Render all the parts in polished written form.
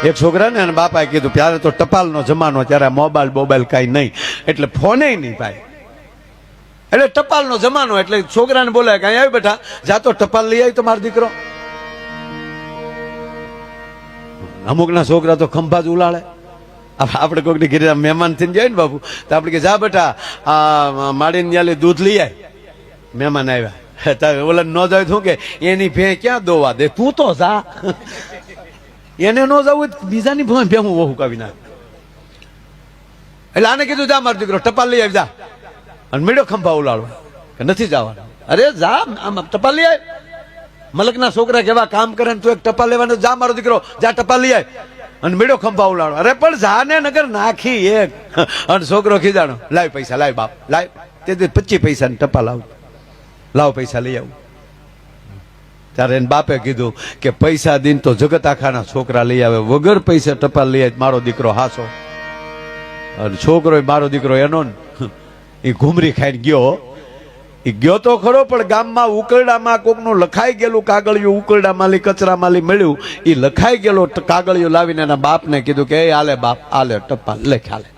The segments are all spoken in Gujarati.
એક છોકરાને અને બાપાએ કીધું ત્યારે તો ટપાલનો જમાનો, ત્યારે મોબાઈલ કાંઈ નહીં, એટલે ફોને નહીં ભાઈ, એટલે ટપાલનો જમાનો. એટલે છોકરાને બોલાય કે અહીં આવી બેટા, જા તો ટપાલ લઈ આવી તો મારો દીકરો. અમુકના છોકરા તો ખંભા જ ઉલાળે. આપણે કોઈકની ઘરે મહેમાન થઈને જાય ને બાપુ, તો આપણે કે જા બેટા આ માડીને ન્યાલી દૂધ લઈ આય. મહેમાન આવ્યા, ઓલા ન જાય શું કે એની ભે ક્યાં દોવા દે, તું તો જા. એને ન જવું બીજાની ભે હું વહુ કાવી નાખ. એટલે આને કીધું જા મારો દીકરો ટપાલ લઈ આવી જા, અને મેળો ખંભા ઉલાળવા કે નથી જવાનું. અરે જા આમ ટપાલ લઈ આવી. મલકના છોકરા કેવા કામ કરે ને તું એક ટપાલ લેવાનો, જા મારો દીકરો જા ટપાલ લઈ આવી અને મેળો ખંભા ઉલાળવા. અરે પણ જાને નગર નાખી એક. અને છોકરો ખીજાણો, લાવ પૈસા, લાવ બાપ લાવ. તે 25 પૈસાની ટપાલ આવું, લાવ પૈસા લઈ આવું. ત્યારે એને બાપે કીધું કે પૈસા દીન તો જગત આખાના છોકરા લઈ આવે, વગર પૈસા ટપાલ લઈ આવે મારો દીકરો હાસો. અને છોકરો મારો દીકરો એનો એ ઘૂમરી ખાઈને ગયો. એ ગયો તો ખરો, પણ ગામમાં ઉકરડામાં કોકનું લખાઈ ગયેલું કાગળિયું, ઉકરડામાં લી કચરામાં લી મળ્યું, એ લખાઈ ગયેલો કાગળિયું લાવીને એના બાપને કીધું કે આલે બાપ આલે ટપાલ લખ આલે.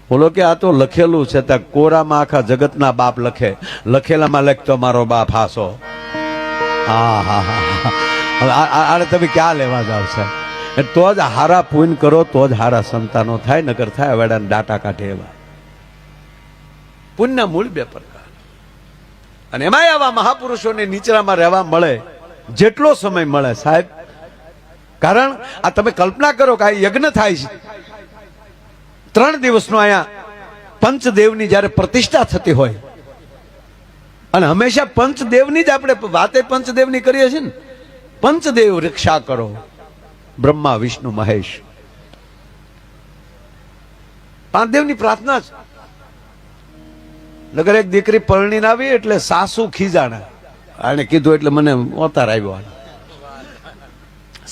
બોલો કે આ તો લખેલું છે, ત્યાં કોરામાં આખા જગતના બાપ લખે, લખેલામાં લખતો મારો બાપ હાસો. હા હા હા, આને તમે ક્યાં લેવા જાવ છે? તો જ હારા પૂન કરો તો જ હારા સંતાનો થાય, નકર થાય વેડાને ડાટા કાઢે એવા. પુણ્યના મૂળ 2 પ્રકાર. અને એમાંય આવા મહાપુરુષોને નીચરામાં રહેવા મળે જેટલો સમય મળે સાહેબ. કારણ આ તમે કલ્પના કરો કે આ યજ્ઞ થાય છે 3 દિવસનો, અહીંયા પંચદેવની જયારે પ્રતિષ્ઠા થતી હોય, અને હંમેશા પંચદેવની જ આપણે વાતે પંચદેવની કરીએ છીએ ને. પંચદેવ રક્ષા કરો, બ્રહ્મા વિષ્ણુ મહેશ, 5 દેવની પ્રાર્થના છે. નગર એક દીકરી પરણીને આવી એટલે સાસુ ખીજાણા. આને કીધું એટલે મને ઓતાર આવ્યો.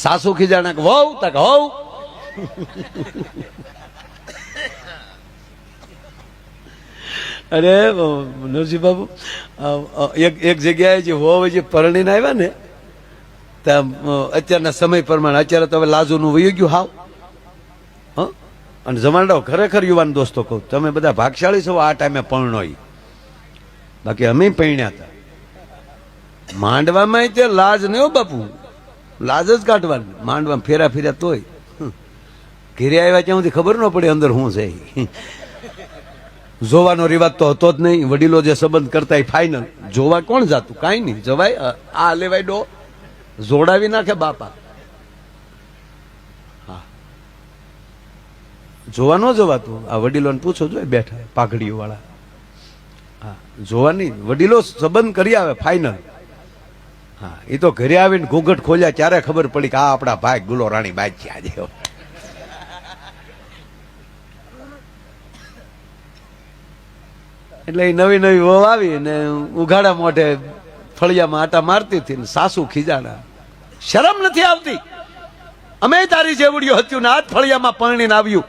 સાસુ ખીજાણા કે વહુ તક હોવ. અરે નરસિંહ બાબુ, એક જગ્યાએ જે વહુ જે પરણીને આવ્યા ને, ત્યાં અત્યારના સમય પ્રમાણે અત્યારે તો હવે લાજુનું વયું ગયું હાવ. અને જમાડો ખરેખર યુવાન દોસ્તો કહું, તમે બધા ભાગશાળી છો આ ટાઈમે પરણો. બાકી અમે પૈણ્યા હતા માંડવામાં, તે લાજ નહીં હો બાપુ, લાજ જ કાઢવાની. માંડવામાં ફેર્યા તોય ઘેરે આવ્યા ત્યાં સુધી ખબર ન પડે અંદર શું છે. જોવાનો રિવાજ તો હતો જ નહીં. વડીલો જે સંબંધ કરતા એ ફાઇનલ. જોવા કોણ જાતું? કાંઈ નહીં જવાય. આ લેવાય ડો જોડાવી નાખે બાપા. હા, જોવા ન જવાતું. આ વડીલોને પૂછો જોઈએ બેઠા પાઘડીઓ વાળા. હા, જોવાની વડીલો સંબંધ કરી આવે ફાઇનલ. હા, એ તો ઘરે આવીને ઘૂંઘટ ખોલ્યા ત્યારે ખબર પડી કે આ આપણા ભાઈ ગુલો રાણી બાઈ છે આજે. એટલે એ નવી વહુ આવી ને ઉઘાડા મોઢે ફળિયામાં આટા મારતી હતી. સાસુ ખીજાણા, શરમ નથી આવતી? અમે તારી જેવડીઓ હતું ને આજ ફળિયામાં પરણીને આવ્યું.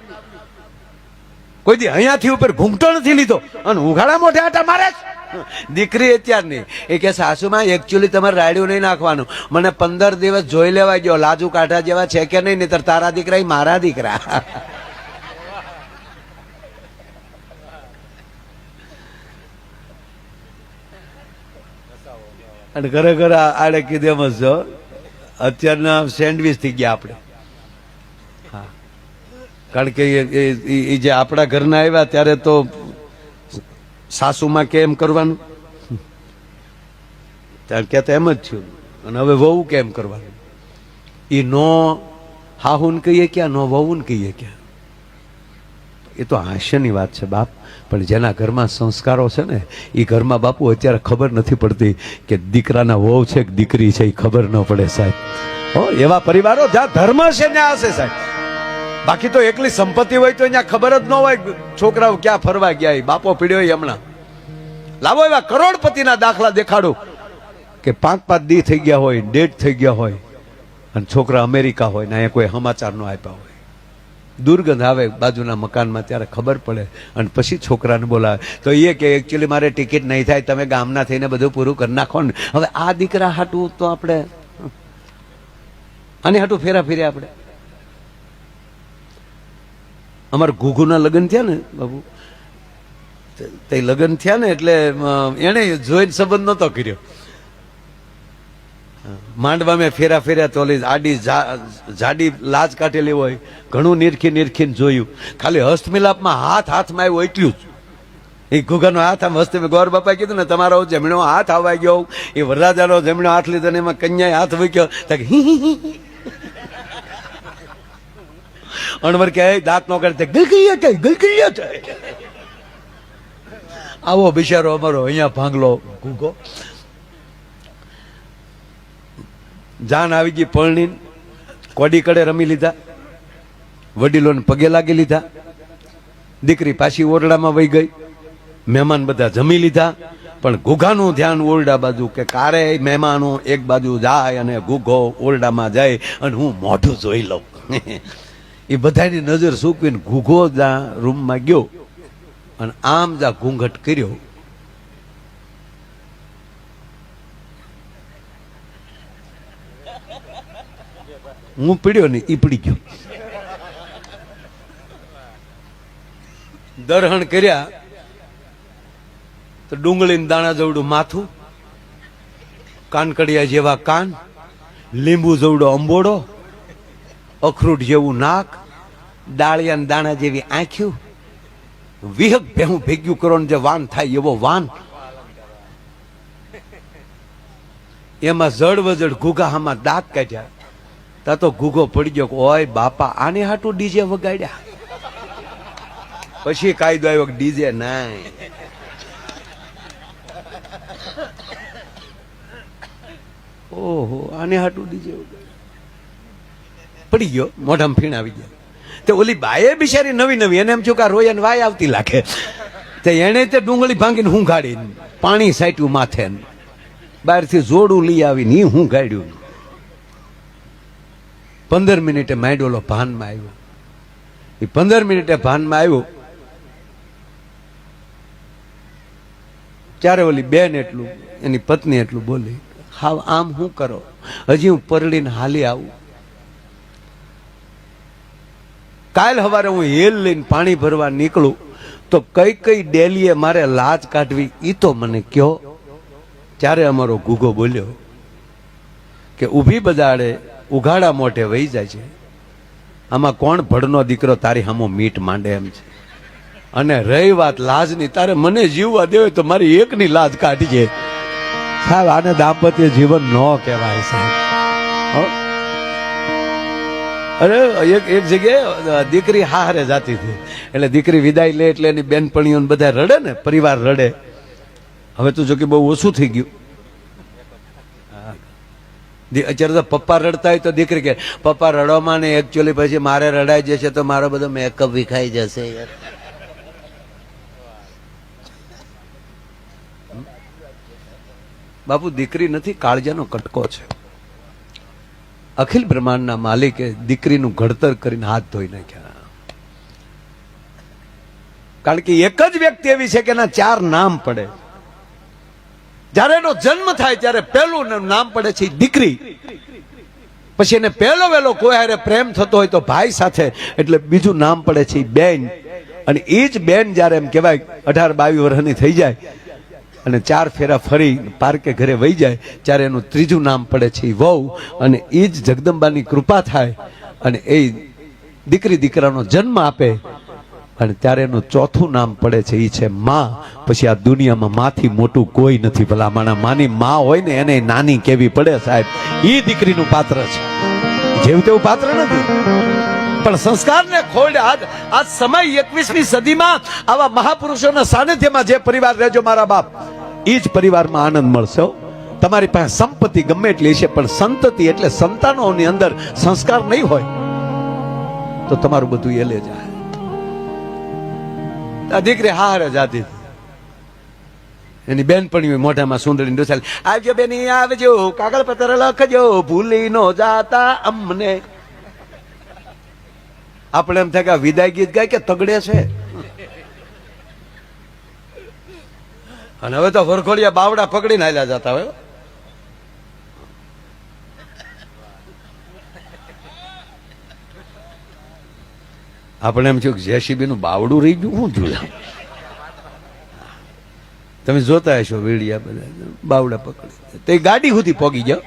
કોઈ દી અહીંયાથી ઉપર ઘૂંઘટો નથી લીધો અને ઉઘાડા મોઢે આટા મારે. દીકરી અત્યારની એ કે સાસુમાં એકચ્યુઅલી તમારે રાડ્યું નહીં નાખવાનું, મને 15 દિવસ જોઈ લેવા ગયો લાજુ કાઢા જેવા છે કે નહીં, નહીતર તારા દીકરા મારા દીકરા. અને ખરેખર આડે કીધે એમ જ અત્યારના સેન્ડવીચ થઈ ગયા આપણે. હા, કારણ કે એ જે આપણા ઘરના આવ્યા ત્યારે તો સાસુમાં કેમ કરવાનું, ત્યારે કહેતા એમ જ થયું. અને હવે વહુ કેમ કરવાનું, એ નો હાહુન કહીએ ક્યાં, નો વહુન કહીએ ક્યાં. એ તો હાસ્યની વાત છે બાપ. પણ જેના ઘરમાં સંસ્કારો છે ને એ ઘરમાં બાપુ અત્યારે ખબર નથી પડતી કે દીકરાના વહુ છે કે દીકરી છે, એ ખબર ન પડે સાહેબ. એવા પરિવારો જ્યાં ધર્મ છે ત્યાં હશે સાહેબ. બાકી તો એકલી સંપત્તિ હોય તો અહીંયા ખબર જ ન હોય છોકરાઓ ક્યાં ફરવા ગયા. બાપો પીડ્યો હમણાં લાવો એવા કરોડપતિના દાખલા દેખાડો કે 5-5 દી થઈ ગયા હોય, ડેટ થઈ ગયા હોય, અને છોકરા અમેરિકા હોય ને અહીંયા કોઈ સમાચાર ન આપ્યા હોય. દુર્ગંધ આવે બાજુના મકાનમાં ત્યારે ખબર પડે. અને પછી છોકરાને બોલાવે તો એ કે એકચ્યુઅલી મારે ટિકિટ નહીં થાય, તમે ગામના થઈને બધું પૂરું કરી નાખો ને. હવે આ દીકરા હાટું તો આપણે અને હાટું ફેરા ફેર્યા આપણે અમારા ઘુઘુના લગ્ન થયા ને બાબુ, તે લગ્ન થયા ને એટલે એને જોઈને સંબંધ નહોતો કર્યો. માંડવા મેં ફેરા ફેર્યા તો આડી જાડી લાજ કાઢેલી હોય, ઘણું નીરખીને જોયું. ખાલી હસ્તમિલાપમાં હાથમાં આવ્યો એટલું જ. એ ઘુઘાનો હાથ આમ હસ્તે ગોર બાપાએ કીધું ને તમારો જમણો હાથ આવવા ગયો, એ વરરાજાનો જમણો હાથ લીધો ને એમાં કન્યાએ હાથ મૂક્યો. અણવર કે દાંત નો કાઢે ગલગલિયા થાય. આવો બિચારો અમારો અહીંયા ભાંગલો ઘુઘો. જાન આવી ગઈ પરણી, કોડી કડે રમી લીધા, વડીલોને પગે લાગી લીધા. દીકરી પાછી ઓરડામાં વહી ગઈ, મહેમાન બધા જમી લીધા. પણ ઘુઘાનું ધ્યાન ઓરડા બાજુ, કે કારે મહેમાનો એક બાજુ જાય અને ઘુઘો ઓરડામાં જાય અને હું મોઢું જોઈ લઉં. એ બધાની નજર સૂકવીને ઘુઘો જા રૂમમાં ગયો અને આમ જા ઘૂંઘટ કર્યો. હું પીડ્યો ને ઈ પડી ગયો. દરહણ કર્યા તો ડુંગળીને દાણા જેવડું માથું, કાનકડિયા જેવા કાન, લીંબુ જેવડો અંબોડો, અખરૂટ જેવું નાક, ડાળિયા દાણા જેવી આંખ્યું, વિહક ભેહું ભેગ્યું કરો જે વાન થાય એવો વાન. એમાં જડ વજડ ઘુઘામાં દાંત કાઢ્યા. તા તો ઘુઘો પડી ગયો, ઓય બાપા આને હાટું ડીજે વગાડ્યા. પછી કાયદો આવ્યો કે ડીજે નાય. ઓહો, આને હાટું ડીજે પડી ગયો, મોઢામાં ફીણ આવી ગયા. તે ઓલી બાએ બિચારી નવી એને એમ છું કે રોય ને વાય આવતી લાગે. તે એને તે ડુંગળી ભાંગીને હું ગાડી પાણી સાટ્યું માથે, બહારથી જોડું લઈ આવીને હું ગાડ્યું. 15 મિનિટે માંડોલો ભાનમાં આવ્યો. એ 15 મિનિટે ભાનમાં આવ્યો ત્યારે ઓલી બેન એટલું, એની પત્ની એટલું બોલી, હા આમ શું કરો, હજી હું પરડીને હાલી આવું. કાલ સવારે હું હેલ લઈને પાણી ભરવા નીકળું તો કઈ ડેલીએ મારે લાજ કાઢવી ઈ તો મને કયો. ત્યારે અમારો ઘુઘો બોલ્યો કે ઊભી બજાડે ઉઘાડા મોઢે વહી જાય છે, આમાં કોણ ભડનો દીકરો તારી હામો મીટ માંડે એમ છે. અને રહી વાત લાજની, તારે મને જીવવા દેવે તો મારી એકની લાજ કાઢીએ. સાહેબ આને દાંપત્ય જીવન ન કહેવાય સાહેબ. અરે એક જગ્યાએ દીકરી હારે જાતી હતી, એટલે દીકરી વિદાય લે એટલે એની બેનપણીઓ બધા રડે ને, પરિવાર રડે. હવે તો જો કે બહુ ઓછું થઈ ગયું. અત્યારે તો પપ્પા રડતા હોય તો દીકરી કે પપ્પા રડવામાં ને એકચ્યુઅલી પછી મારે રડાઈ જશે તો મારો બધો મેકઅપ વિખાઈ જશે. બાપુ દીકરી નથી, કાળજાનો કટકો છે. અખિલ બ્રહ્માંડના માલિકે દીકરીનું ઘડતર કરીને હાથ ધોઈ નાખ્યા. કારણ કે એક જ વ્યક્તિ એવી છે કે એના 4 નામ પડે. જયારે એનો જન્મ થાય ત્યારે પહેલું નામ પડે છે દીકરી. પછી એને પહેલો વહેલો કોઈ હારે પ્રેમ થતો હોય તો ભાઈ સાથે, એટલે બીજું નામ પડે છે બેન. અને એ જ બેન જયારે એમ કહેવાય 18-22 વર્ષની થઈ જાય અને 4 ફેરા ફરી પાર્કે ઘરે વહી જાય ત્યારે એનું ત્રીજું નામ પડે છે વહુ. અને એ જ જગદંબાની કૃપા થાય અને એ દીકરી દીકરાનો જન્મ આપે અને ત્યારે એનું ચોથું નામ પડે છે એ છે માં. પછી આ દુનિયામાં માથી મોટું કોઈ નથી. ભલા માણા માની માં હોય ને એને નાની કેવી પડે સાહેબ. એ દીકરીનું પાત્ર છે, જેવું તેવું પાત્ર નથી. પણ સંસ્કારને ખોડ આજ સમય 21મી સદીમાં આવા મહાપુરુષોના સાનિધ્યમાં જે પરિવાર રહેજો મારા બાપ, એ જ પરિવારમાં આનંદ મળશે. તમારી પાસે સંપત્તિ ગમે એટલી છે પણ સંતતિ એટલે સંતાનોની અંદર સંસ્કાર નહીં હોય તો તમારું બધું એલે જાય. આ દીકરી હારે જાતી, એની બેનપણી મોઢામાં સુંદરી ડોસાલ, આવજો બેની આવજો, કાગળ પત્ર લખજો, ભૂલી નો જાતા અમને. આપણે એમ થાય કે વિદાય ગીત ગાય કે તગડે છે. અને હવે તો વરઘોડિયા બાવડા પકડીને હાલ્યા જતા હોય. આપણે એમ થયું કે જેસીબી નું બાવડું રહી ગયું શું થયું? તમે જોતા હશો વીડિયા બધા બાવડા પકડી તે ગાડી સુધી પોગી જાઓ.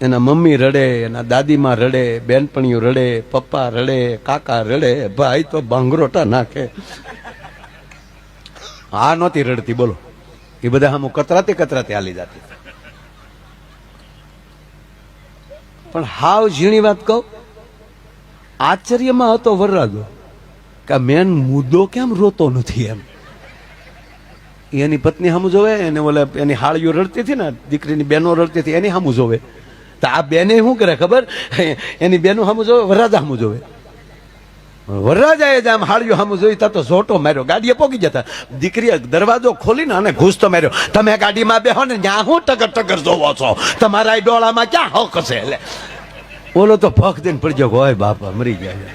એના મમ્મી રડે, એના દાદીમાં રડે, બેનપણીઓ રડે, પપ્પા રડે, કાકા રડે, ભાઈ તો ભાંગરોટા નાખે. આ નહોતી રડતી બોલો, એ બધા આમ કતરાતે કતરાતે હાલી જતી. પણ હાવ ઝીણી વાત કહું, આશ્ચર્યમાં હતો વરરાજો કે મેન મુદ્દો કેમ રોતો નથી એમ. એની પત્ની સામું જોવે, એને ઓલે એની હાળીઓ રડતી હતી ને, દીકરીની બેનો રડતી હતી, એની સામું જોવે. તો આ બેને શું કરે ખબર? એની બેનો સામું જોવે, વરરાજા સામું જોવે. વરરાજાએ જ આમ હાળીઓ સામું જોઈ તા તો ઝોટો માર્યો, ગાડીએ પોગી જતા. દીકરીએ દરવાજો ખોલીને અને ઘૂસતો માર્યો. તમે ગાડીમાં બેહો ને ત્યાં હું ટગર ટગર જોવો છો? તમારા એ ડોળામાં ક્યાં હક છે? એટલે ઓલો તો ભખ દઈને પડી ગયો, હોય બાપા મરી ગયા.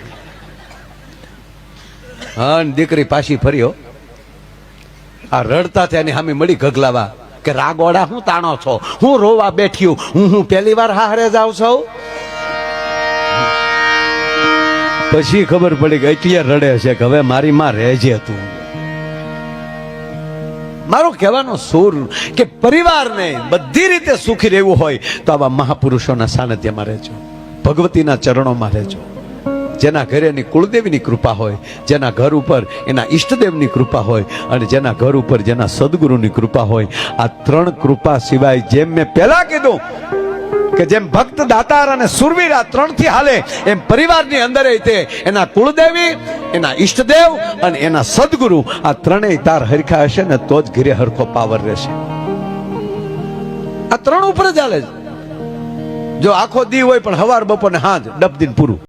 હા, દીકરી પાછી ફર્યો. આ રડતા થયા એની સામે મળી ગગલાવા કે રાગોડા હું તાણો છો, હું રોવા બેઠ્યું, હું પહેલી વાર હારે જાઉં છું. પછી ખબર પડી કે એટલે રડે છે કે હવે મારી માં રહેજે તું. મારો કહેવાનો સૂર કે પરિવારને બધી રીતે સુખી રહેવું હોય તો આવા મહાપુરુષોના સાનિધ્યમાં રહેજો, ભગવતીના ચરણોમાં રહેજો. જેના ઘરે એની કુળદેવીની કૃપા હોય, જેના ઘર ઉપર એના ઈષ્ટદેવની કૃપા હોય, અને જેના ઘર ઉપર જેના સદગુરુની કૃપા હોય. આ ત્રણ કૃપા સિવાય, જેમ મેં પહેલા કીધું કે જેમ ભક્ત દાતાર અને સુરવીર આ ત્રણથી હાલે, એમ પરિવારની અંદર તે એના કુળદેવી, એના ઈષ્ટદેવ અને એના સદગુરુ, આ ત્રણેય તાર હરખા હશે ને તો જ ઘરે હરખો પાવર રહેશે. આ ત્રણ ઉપર જ હાલે. જો આખો દી હોય પણ હવાર બપોર ને હાંજ ડબ દિન પૂરું.